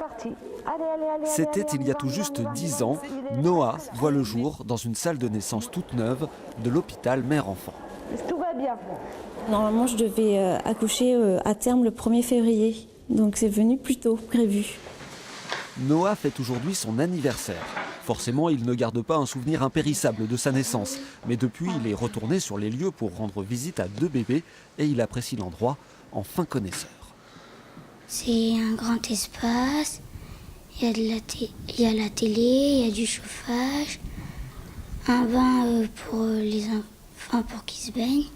parti. Allez. C'était il y a tout juste 10 ans. Noah voit le jour dans une salle de naissance toute neuve de l'hôpital mère-enfant. Tout va bien. Normalement, je devais accoucher à terme le 1er février. Donc c'est venu plus tôt que prévu. Noah fête aujourd'hui son anniversaire. Forcément, il ne garde pas un souvenir impérissable de sa naissance. Mais depuis, il est retourné sur les lieux pour rendre visite à 2 bébés et il apprécie l'endroit en fin connaisseur. C'est un grand espace, il y a la télé, il y a du chauffage, un bain pour les enfants pour qu'ils se baignent.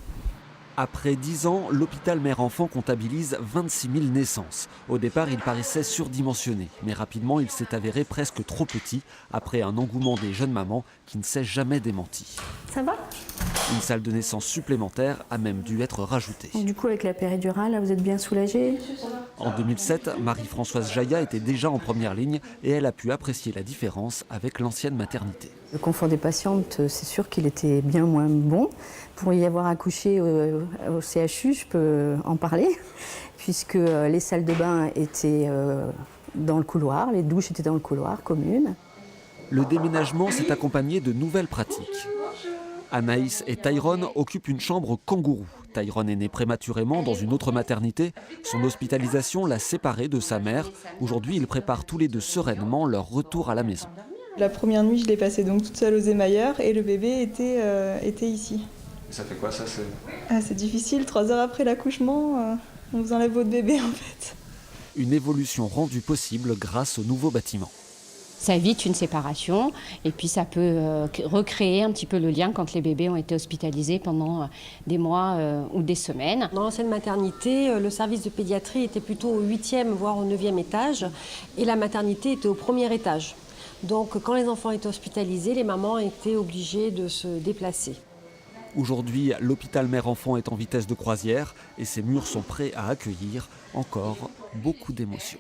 Après 10 ans, l'hôpital mère-enfant comptabilise 26 000 naissances. Au départ, il paraissait surdimensionné, mais rapidement, il s'est avéré presque trop petit, après un engouement des jeunes mamans qui ne s'est jamais démenti. Ça va? Une salle de naissance supplémentaire a même dû être rajoutée. Du coup, avec la péridurale, là, vous êtes bien soulagée? En 2007, Marie-Françoise Jaillat était déjà en première ligne et elle a pu apprécier la différence avec l'ancienne maternité. Le confort des patientes, c'est sûr qu'il était bien moins bon. Pour y avoir accouché au CHU, je peux en parler, puisque les salles de bain étaient dans le couloir, les douches étaient dans le couloir commune. Le déménagement s'est accompagné de nouvelles pratiques. Anaïs et Tyrone occupent une chambre kangourou. Tyrone est né prématurément dans une autre maternité. Son hospitalisation l'a séparé de sa mère. Aujourd'hui, ils préparent tous les deux sereinement leur retour à la maison. La première nuit, je l'ai passée donc toute seule aux émailleurs et le bébé était ici. Ça fait quoi ça? C'est difficile, 3 heures après l'accouchement, on vous enlève votre bébé en fait. Une évolution rendue possible grâce au nouveau bâtiment. Ça évite une séparation et puis ça peut recréer un petit peu le lien quand les bébés ont été hospitalisés pendant des mois ou des semaines. Dans l'ancienne maternité, le service de pédiatrie était plutôt au 8e voire au 9e étage et la maternité était au 1er étage. Donc quand les enfants étaient hospitalisés, les mamans étaient obligées de se déplacer. Aujourd'hui, l'hôpital mère-enfant est en vitesse de croisière et ses murs sont prêts à accueillir encore beaucoup d'émotions.